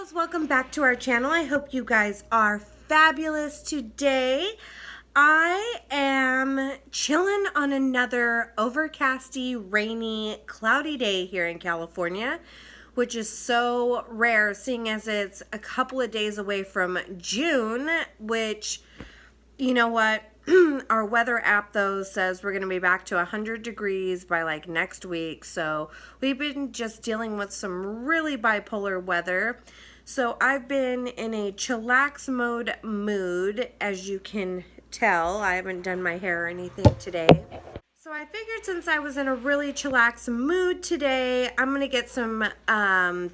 Dolls, welcome back to our channel. I hope you guys are fabulous today. I am chilling on another overcasty, rainy, cloudy day here in California, which is so rare seeing as it's a couple of days away from June, which, you know what? Our weather app though says we're going to be back to 100 degrees by like next week. So we've been just dealing with some really bipolar weather. So I've been in a chillax mood, as you can tell. I haven't done my hair or anything today. So I figured since I was in a really chillax mood today, I'm going to get some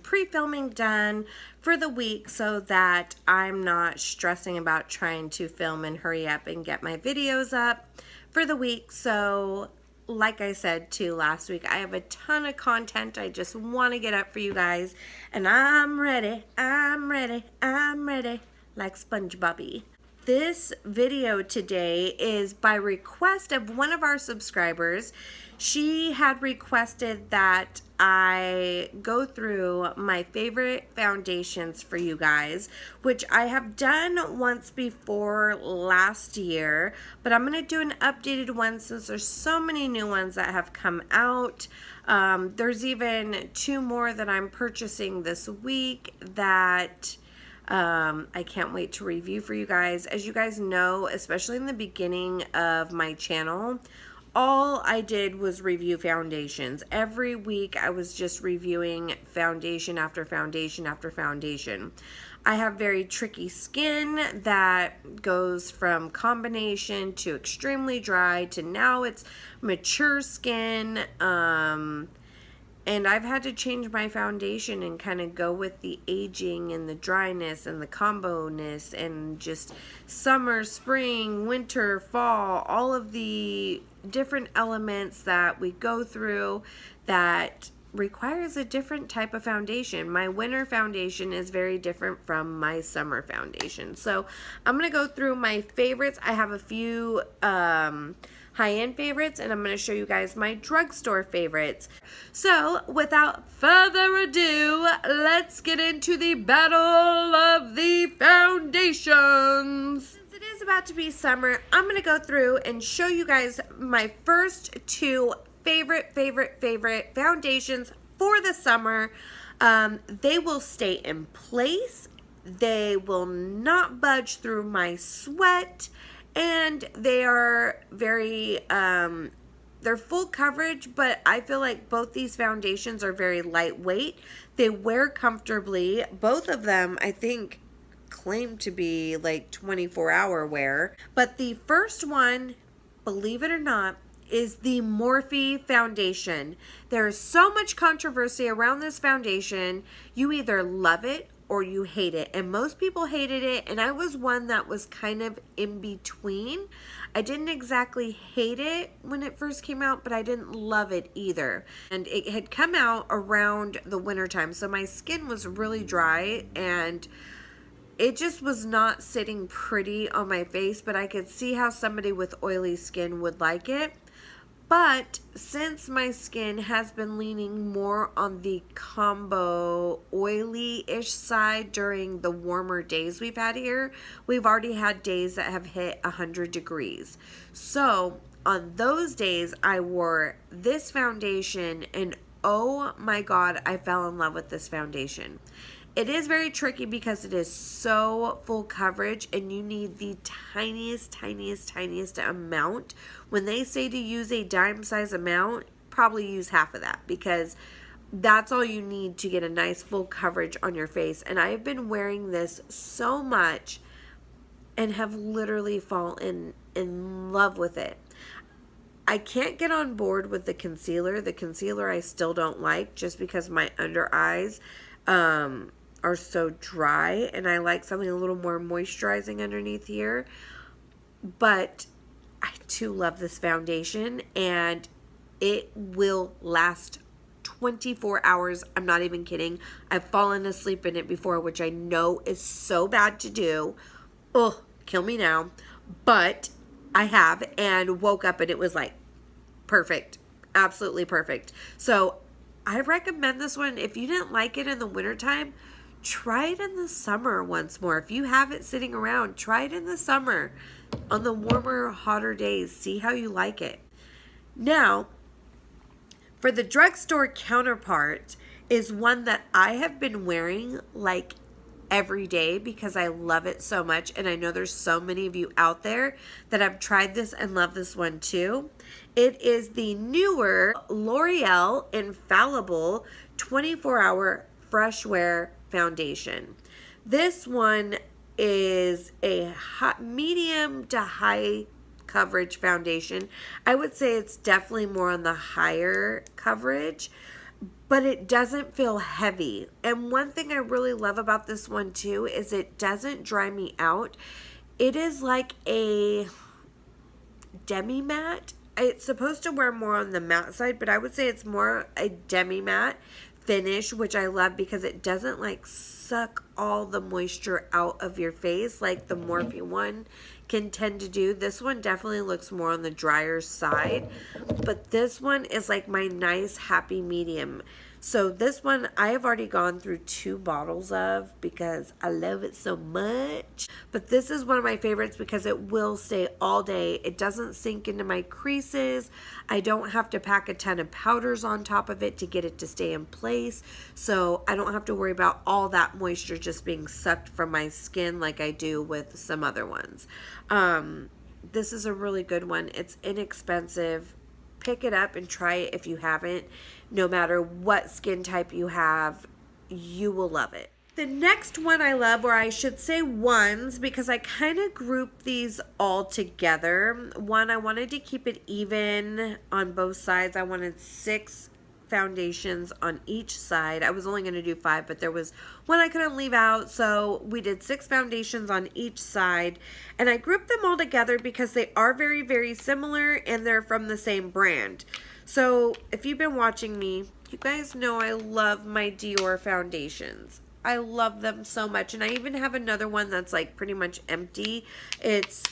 pre-filming done for the week so that I'm not stressing about trying to film and hurry up and get my videos up for the week. So like I said too last week, I have a ton of content I just want to get up for you guys. And I'm ready, like SpongeBob. This video today is by request of one of our subscribers. She had requested that I go through my favorite foundations for you guys, which I have done once before last year, but I'm going to do an updated one since there's so many new ones that have come out. There's even 2 more that I'm purchasing this week that I can't wait to review for you guys. As you guys know, especially in the beginning of my channel, all I did was review foundations. Every week I was just reviewing foundation after foundation after foundation. I have very tricky skin that goes from combination to extremely dry to now it's mature skin. And I've had to change my foundation and kind of go with the aging and the dryness and the combo-ness and just summer, spring, winter, fall, all of the different elements that we go through that requires a different type of foundation. My winter foundation is very different from my summer foundation. So I'm going to go through my favorites. I have a few high-end favorites, and I'm going to show you guys my drugstore favorites. So without further ado, let's get into the battle of the foundations. Since it is about to be summer, I'm going to go through and show you guys my first 2 favorite foundations for the summer. They will stay in place. They will not budge through my sweat. And they are very, they're full coverage, but I feel like both these foundations are very lightweight. They wear comfortably. Both of them, I think, claim to be like 24-hour wear. But the first one, believe it or not, is the Morphe foundation. There is so much controversy around this foundation. You either love it or you hate it, and most people hated it, and I was one that was kind of in between. I didn't exactly hate it when it first came out, but I didn't love it either. And it had come out around the winter time, so my skin was really dry and it just was not sitting pretty on my face, but I could see how somebody with oily skin would like it. But since my skin has been leaning more on the combo oily-ish side during the warmer days we've had here, we've already had days that have hit 100 degrees. So on those days, I wore this foundation, and oh my God, I fell in love with this foundation. It is very tricky because it is so full coverage and you need the tiniest amount. When they say to use a dime size amount, probably use half of that because that's all you need to get a nice full coverage on your face. And I've been wearing this so much and have literally fallen in love with it. I can't get on board with the concealer. The concealer I still don't like just because my under eyes are so dry, and I like something a little more moisturizing underneath here. But I too love this foundation, and it will last 24 hours. I'm not even kidding. I've fallen asleep in it before, which I know is so bad to do. Ugh, kill me now. But I have, and woke up and it was like perfect. Absolutely perfect. So I recommend this one. If you didn't like it in the wintertime, try it in the summer once more. If you have it sitting around, try it in the summer on the warmer, hotter days. See how you like it. Now, for the drugstore counterpart is one that I have been wearing like every day because I love it so much, and I know there's so many of you out there that have tried this and love this one too. It is the newer L'Oreal Infallible 24-Hour Fresh Wear Foundation. This one is a medium to high coverage foundation. I would say it's definitely more on the higher coverage, but it doesn't feel heavy. And one thing I really love about this one too is it doesn't dry me out. It is like a demi matte. It's supposed to wear more on the matte side, but I would say it's more a demi matte finish, which I love because it doesn't like suck all the moisture out of your face like the Morphe one can tend to do. This one definitely looks more on the drier side, but this one is like my nice happy medium. So this one I have already gone through 2 bottles of because I love it so much. But this is one of my favorites because it will stay all day. It doesn't sink into my creases. I don't have to pack a ton of powders on top of it to get it to stay in place. So I don't have to worry about all that moisture just being sucked from my skin like I do with some other ones. This is a really good one. It's inexpensive. Pick it up and try it if you haven't. No matter what skin type you have, you will love it. The next one I love, or I should say ones, because I kind of group these all together. One, I wanted to keep it even on both sides. I wanted 6 foundations on each side. I was only going to do 5, but there was one I couldn't leave out, so we did 6 foundations on each side, and I grouped them all together because they are very, very similar and they're from the same brand. So if you've been watching me, you guys know I love my Dior foundations. I love them so much, and I even have another one that's like pretty much empty. It's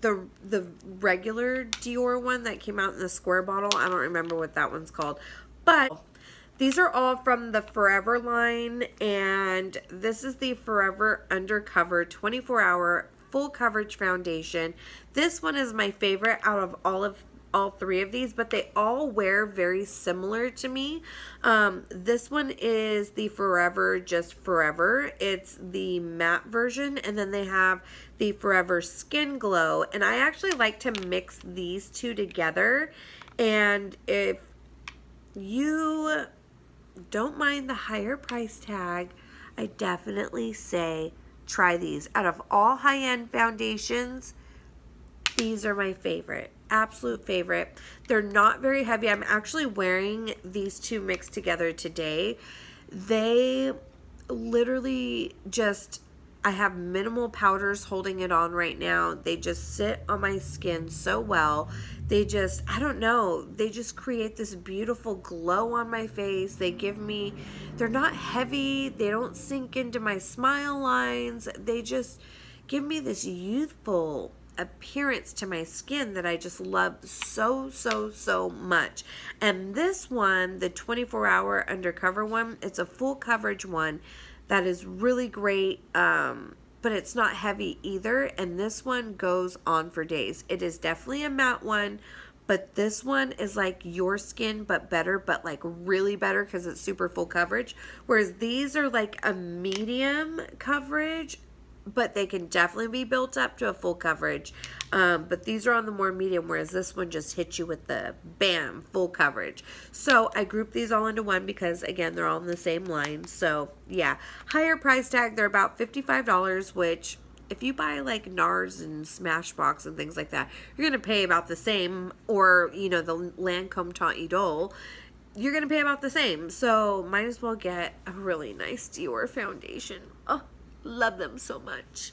the regular Dior one that came out in the square bottle. I don't remember what that one's called, but these are all from the Forever line, and this is the Forever Undercover 24-Hour Full Coverage Foundation. This one is my favorite out of all 3 of these, but they all wear very similar to me. This one is the Forever Just Forever. It's the matte version, and then they have the Forever Skin Glow, and I actually like to mix these 2 together. And if you don't mind the higher price tag, I definitely say try these. Out of all high-end foundations, these are my favorite. Absolute favorite. They're not very heavy. I'm actually wearing these 2 mixed together today. They literally just, I have minimal powders holding it on right now. They just sit on my skin so well. They just, I don't know, they just create this beautiful glow on my face. They give me, they're not heavy. They don't sink into my smile lines. They just give me this youthful appearance to my skin that I just love so, so, so much. And this one, the 24-Hour Undercover one, it's a full coverage one that is really great, but it's not heavy either, and this one goes on for days. It is definitely a matte one, but this one is like your skin but better, but like really better because it's super full coverage, whereas these are like a medium coverage, but they can definitely be built up to a full coverage. But these are on the more medium, whereas this one just hits you with the bam, full coverage. So I grouped these all into one because, again, they're all in the same line. So yeah, higher price tag. They're about $55, which if you buy like NARS and Smashbox and things like that, you're going to pay about the same. Or, you know, the Lancome Teint Idole, you're going to pay about the same. So might as well get a really nice Dior foundation. Oh, love them so much.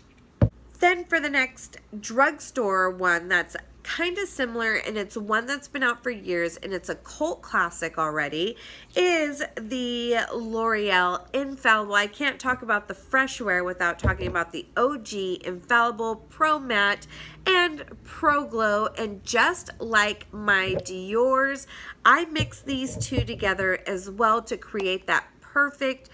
Then for the next drugstore one that's kind of similar, and it's one that's been out for years and it's a cult classic already, is the L'Oreal Infallible. I can't talk about the fresh wear without talking about the OG Infallible Pro Matte and Pro Glow. And just like my Dior's, I mix these 2 together as well to create that perfect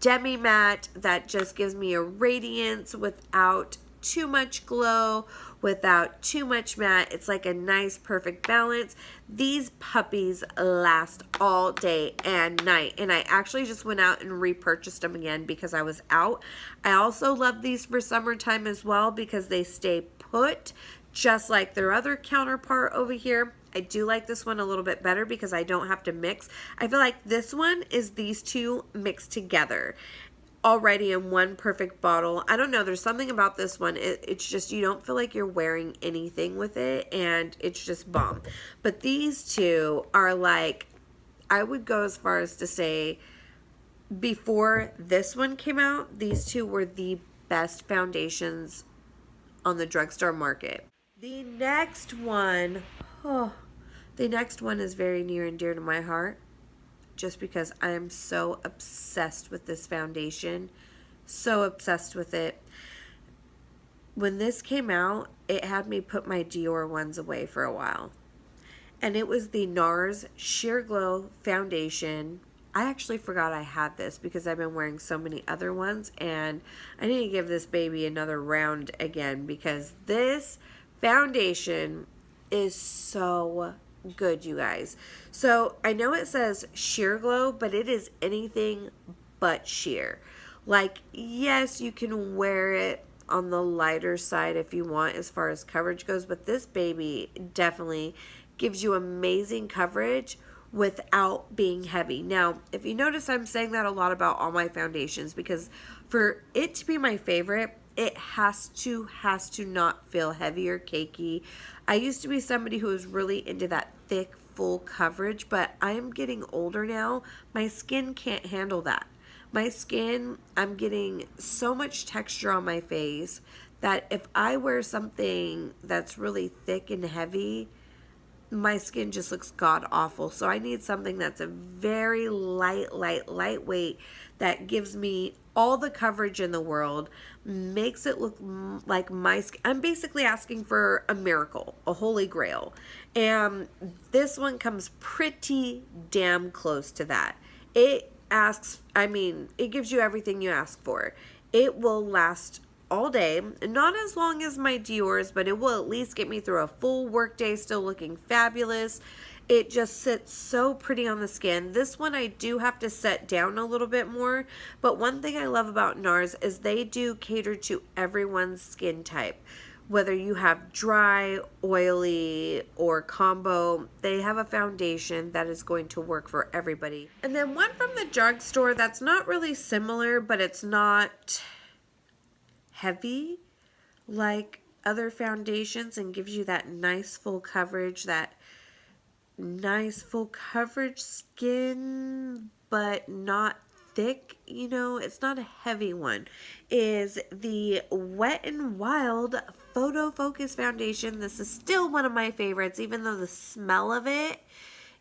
demi matte that just gives me a radiance without too much glow, without too much matte. It's like a nice perfect balance. These puppies last all day and night, and I actually just went out and repurchased them again because I was out. I also love these for summertime as well because they stay put just like their other counterpart over here. I do like this one a little bit better because I don't have to mix. I feel like this one is these two mixed together already in one perfect bottle. I don't know, there's something about this one. It's just, you don't feel like you're wearing anything with it, and it's just bomb. But these two are like, I would go as far as to say, before this one came out, these two were the best foundations on the drugstore market. The next one, the next one is very near and dear to my heart, just because I am so obsessed with this foundation, so obsessed with it. When this came out, it had me put my Dior ones away for a while, and it was the NARS Sheer Glow foundation. I actually forgot I had this because I've been wearing so many other ones, and I need to give this baby another round again because this foundation is so good, you guys. So I know it says sheer glow, but it is anything but sheer. Like, yes, you can wear it on the lighter side if you want as far as coverage goes, but this baby definitely gives you amazing coverage without being heavy. Now, if you notice, I'm saying that a lot about all my foundations because for it to be my favorite, it has to not feel heavy or cakey. I used to be somebody who was really into that thick, full coverage, but I am getting older now. My skin can't handle that. My skin, I'm getting so much texture on my face that if I wear something that's really thick and heavy, my skin just looks god awful. So I need something that's a very lightweight that gives me all the coverage in the world, makes it look like my skin. I'm basically asking for a miracle, a holy grail. And this one comes pretty damn close to that. It gives you everything you ask for. It will last all day, not as long as my Dior's, but it will at least get me through a full work day still looking fabulous. It just sits so pretty on the skin. This one I do have to set down a little bit more, but one thing I love about NARS is they do cater to everyone's skin type. Whether you have dry, oily, or combo, they have a foundation that is going to work for everybody. And then one from the drugstore that's not really similar, but it's not heavy like other foundations and gives you that nice full coverage, that nice full coverage skin, but not thick, you know, it's not a heavy one, is the Wet n Wild Photo Focus Foundation. This is still one of my favorites, even though the smell of it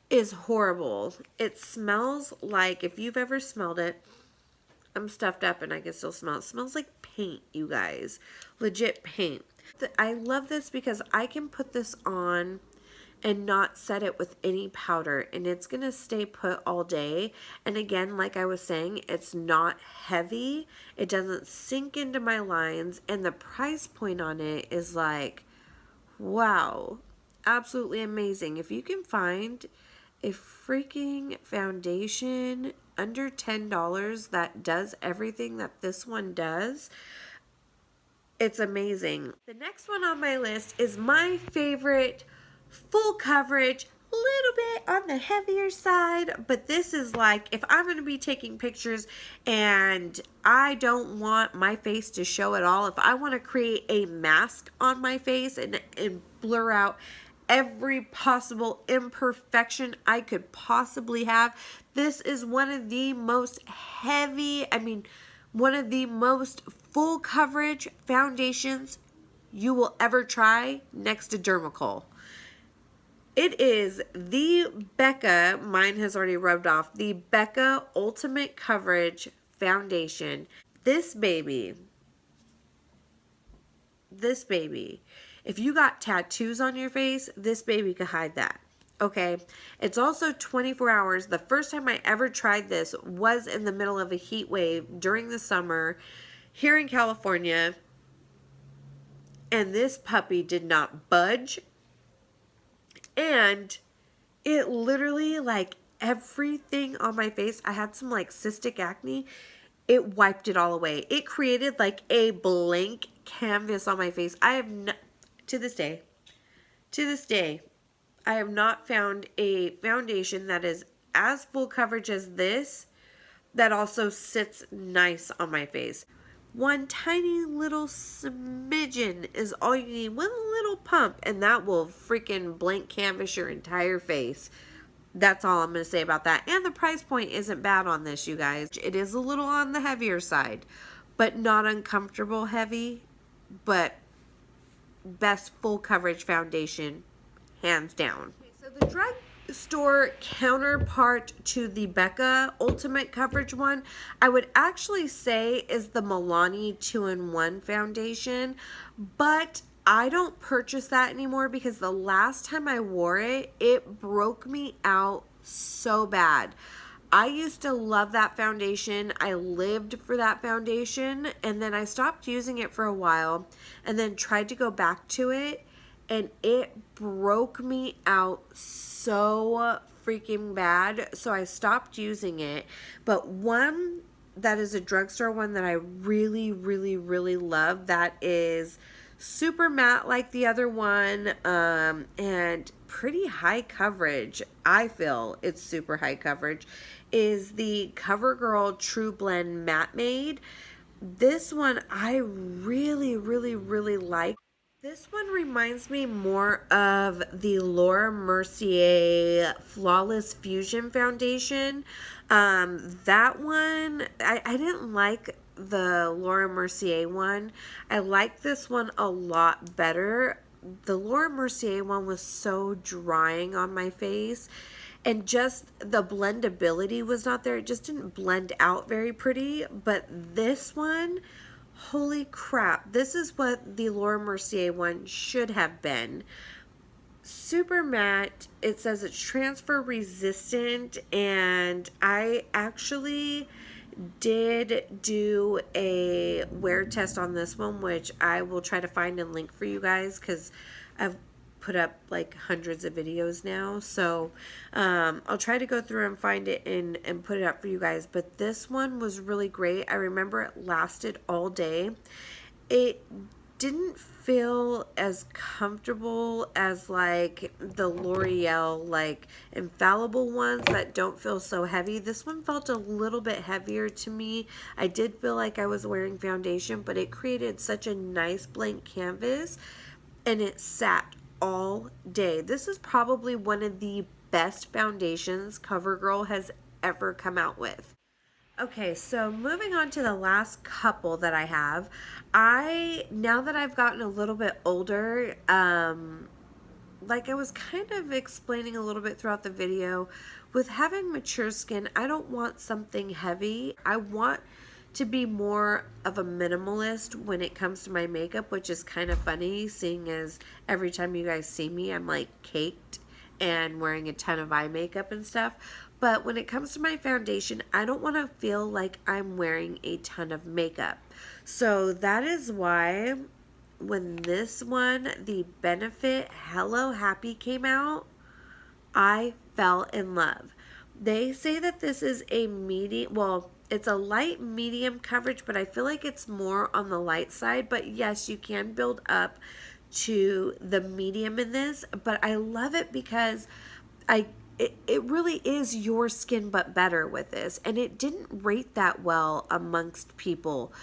is horrible. It smells like, if you've ever smelled it, I'm stuffed up and I can still smell it. It smells like paint, you guys. Legit paint. I love this because I can put this on and not set it with any powder, and it's gonna stay put all day. And again, like I was saying, it's not heavy, it doesn't sink into my lines, and the price point on it is like, wow, absolutely amazing. If you can find a freaking foundation under $10 that does everything that this one does, it's amazing. The next one on my list is my favorite full coverage, a little bit on the heavier side, but this is like, if I'm going to be taking pictures and I don't want my face to show at all, if I want to create a mask on my face and blur out every possible imperfection I could possibly have, this is one of the most one of the most full coverage foundations you will ever try, next to Dermacol. It is the Becca, mine has already rubbed off, the Becca Ultimate Coverage Foundation. This baby, if you got tattoos on your face, this baby could hide that. Okay, it's also 24 hours. The first time I ever tried this was in the middle of a heat wave during the summer here in California, and this puppy did not budge, and it literally, like, everything on my face, I had some like cystic acne, it wiped it all away. It created like a blank canvas on my face. I have not, to this day, I have not found a foundation that is as full coverage as this that also sits nice on my face. One tiny little smidgen is all you need. One little pump, and that will freaking blank canvas your entire face. That's all I'm going to say about that. And the price point isn't bad on this, you guys. It is a little on the heavier side, but not uncomfortable heavy. But best full coverage foundation, hands down. Okay, so the drugstore counterpart to the Becca Ultimate Coverage one, I would actually say is the Milani 2-in-1 foundation, but I don't purchase that anymore because the last time I wore it, it broke me out so bad. I used to love that foundation. I lived for that foundation, and then I stopped using it for a while and then tried to go back to it, and it broke me out so freaking bad. So I stopped using it. But one that is a drugstore one that I really, really, really love, that is super matte like the other one, and pretty high coverage. I feel it's super high coverage, is the CoverGirl True Blend Matte Made. This one I really, really, really like. This one reminds me more of the Laura Mercier Flawless Fusion Foundation. That one, I didn't like the Laura Mercier one. I like this one a lot better. The Laura Mercier one was so drying on my face, and just the blendability was not there. It just didn't blend out very pretty. But this one, holy crap, this is what the Laura Mercier one should have been. Super matte. It says it's transfer resistant, and I actually did do a wear test on this one, which I will try to find and link for you guys because I've put up like hundreds of videos now. So I'll try to go through and find it and put it up for you guys. But this one was really great. I remember it lasted all day. It didn't feel as comfortable as like the L'Oreal like infallible ones that don't feel so heavy. This one felt a little bit heavier to me. I did feel like I was wearing foundation, but it created such a nice blank canvas, and it sat all day. This is probably one of the best foundations CoverGirl has ever come out with. Okay, so moving on to the last couple that I have, now that I've gotten a little bit older, like I was kind of explaining a little bit throughout the video, with having mature skin, I don't want something heavy. I want to be more of a minimalist when it comes to my makeup, which is kind of funny, seeing as every time you guys see me, I'm like caked and wearing a ton of eye makeup and stuff. But when it comes to my foundation, I don't want to feel like I'm wearing a ton of makeup. So that is why when this one, the Benefit Hello Happy, came out, I fell in love. They say that this is a medium, well, it's a light medium coverage, but I feel like it's more on the light side. But yes, you can build up to the medium in this. But I love it because it really is your skin but better with this, and it didn't rate that well amongst people,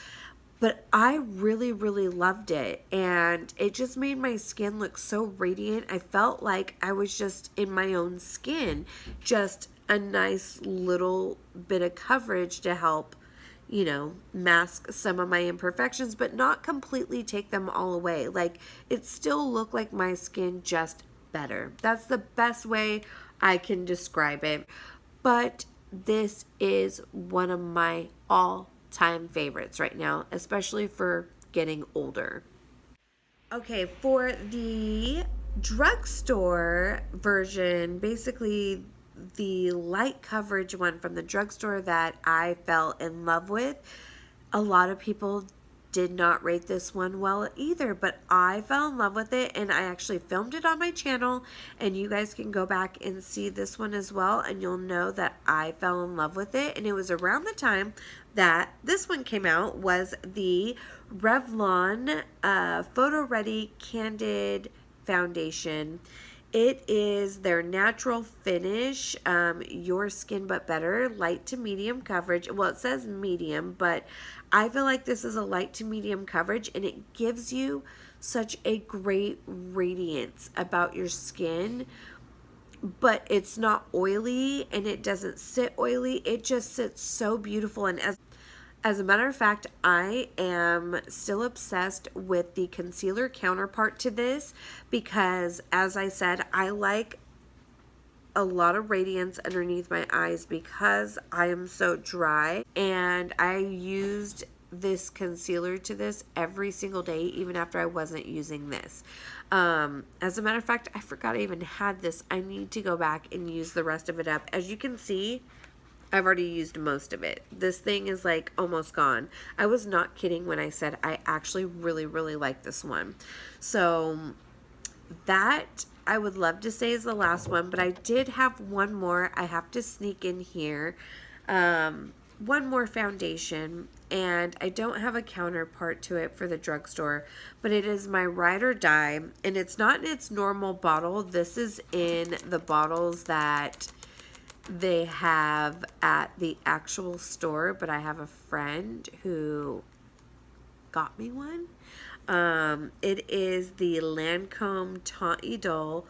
but I really, really loved it, and it just made my skin look so radiant. I felt like I was just in my own skin, just a nice little bit of coverage to help, you know, mask some of my imperfections, but not completely take them all away. Like, it still looked like my skin, just better. That's the best way I can describe it. But this is one of my all-time favorites right now, especially for getting older. Okay, for the drugstore version, basically the light coverage one from the drugstore that I fell in love with, a lot of people did not rate this one well either, but I fell in love with it, and I actually filmed it on my channel, and you guys can go back and see this one as well, and you'll know that I fell in love with it. And it was around the time that this one came out, was the Revlon Photo Ready Candid Foundation. It is their natural finish, your skin but better, light to medium coverage. Well, it says medium, but I feel like this is a light to medium coverage, and it gives you such a great radiance about your skin, but it's not oily and it doesn't sit oily. It just sits so beautiful. And as a matter of fact, I am still obsessed with the concealer counterpart to this because, as I said, I like a lot of radiance underneath my eyes because I am so dry, and I used this concealer to this every single day, even after I wasn't using this. As a matter of fact, I forgot I even had this. I need to go back and use the rest of it up. As you can see, I've already used most of it. This thing is like almost gone. I was not kidding when I said I actually really, really like this one. So that I would love to say is the last one, but I did have one more. I have to sneak in here. One more foundation, and I don't have a counterpart to it for the drugstore, but it is my ride or die, and it's not in its normal bottle. This is in the bottles that they have at the actual store, but I have a friend who got me one. It is the Lancome Teint Idole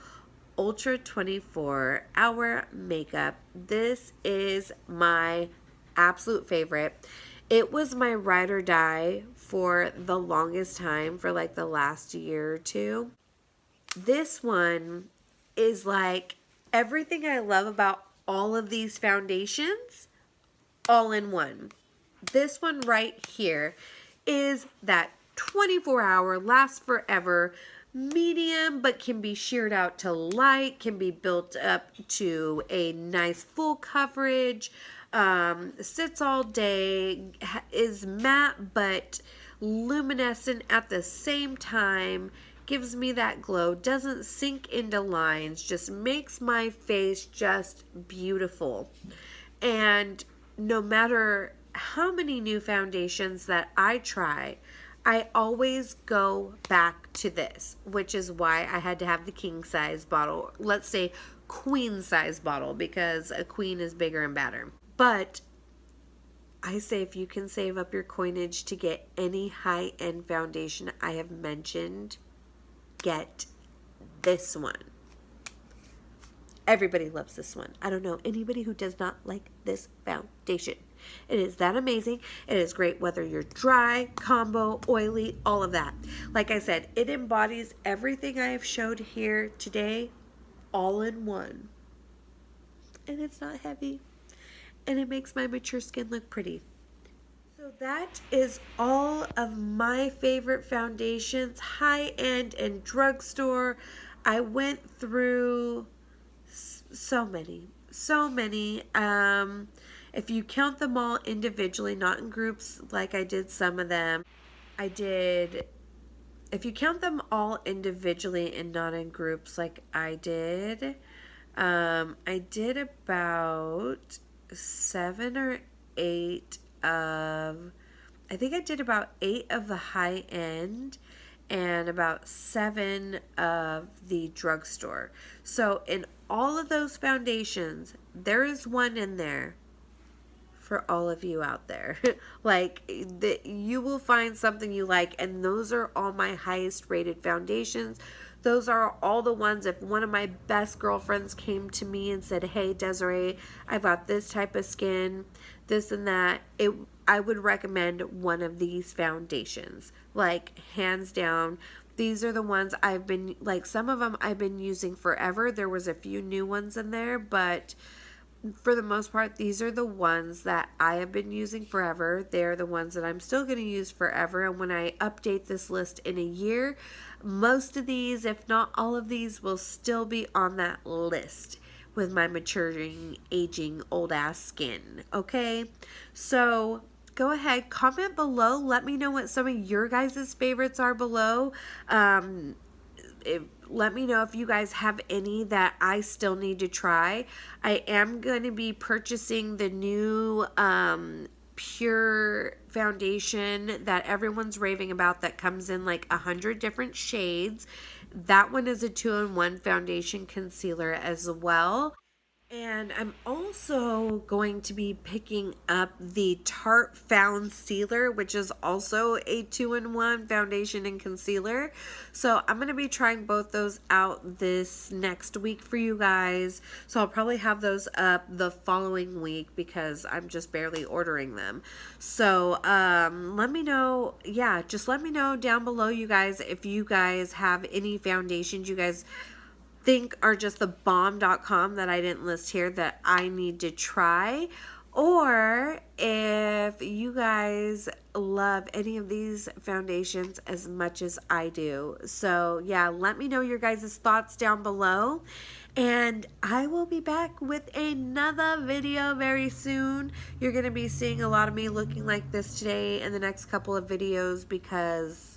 Ultra 24 Hour Makeup. This is my absolute favorite. It was my ride or die for the longest time, for like the last year or two. This one is like everything I love about all of these foundations all in one. This one right here is that 24-hour, lasts forever, medium, but can be sheared out to light, can be built up to a nice full coverage, sits all day, is matte but luminescent at the same time, gives me that glow, doesn't sink into lines, just makes my face just beautiful. And no matter how many new foundations that I try, I always go back to this, which is why I had to have the king size bottle. Let's say queen size bottle, because a queen is bigger and badder. But I say if you can save up your coinage to get any high-end foundation I have mentioned, get this one. Everybody loves this one. I don't know anybody who does not like this foundation. It is that amazing. It is great whether you're dry, combo, oily, all of that. Like I said, it embodies everything I have showed here today all in one. And it's not heavy. And it makes my mature skin look pretty. So that is all of my favorite foundations, high-end and drugstore. I went through so many. If you count them all individually, not in groups like I did some of them, if you count them all individually and not in groups like I did about 7 or 8 of, I think I did about 8 of the high end and about 7 of the drugstore. So in all of those foundations, there is one in there for all of you out there. Like, you will find something you like, and those are all my highest rated foundations. Those are all the ones, if one of my best girlfriends came to me and said, hey Desiree, I've got this type of skin, this and that, I would recommend one of these foundations. Like, hands down, these are the ones I've been, like, some of them I've been using forever. There was a few new ones in there, but for the most part, these are the ones that I have been using forever. They're the ones that I'm still going to use forever. And when I update this list in a year, most of these, if not all of these, will still be on that list with my maturing, aging, old ass skin. Okay? So go ahead, comment below. Let me know what some of your guys' favorites are below. Let me know if you guys have any that I still need to try. I am going to be purchasing the new pure foundation that everyone's raving about that comes in like 100 different shades. That one is a 2-in-1 foundation concealer as well. And I'm also going to be picking up the Tarte Found Sealer, which is also a 2-in-1 foundation and concealer. So I'm going to be trying both those out this next week for you guys. So I'll probably have those up the following week because I'm just barely ordering them. So let me know. Yeah, just let me know down below, you guys, if you guys have any foundations you guys think are just the bomb.com that I didn't list here that I need to try, or if you guys love any of these foundations as much as I do. So yeah, let me know your guys' thoughts down below, and I will be back with another video very soon. You're gonna be seeing a lot of me looking like this today in the next couple of videos because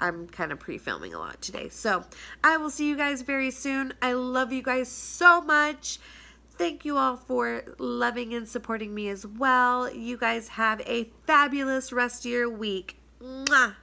I'm kind of pre-filming a lot today. So I will see you guys very soon. I love you guys so much. Thank you all for loving and supporting me as well. You guys have a fabulous rest of your week. Mwah!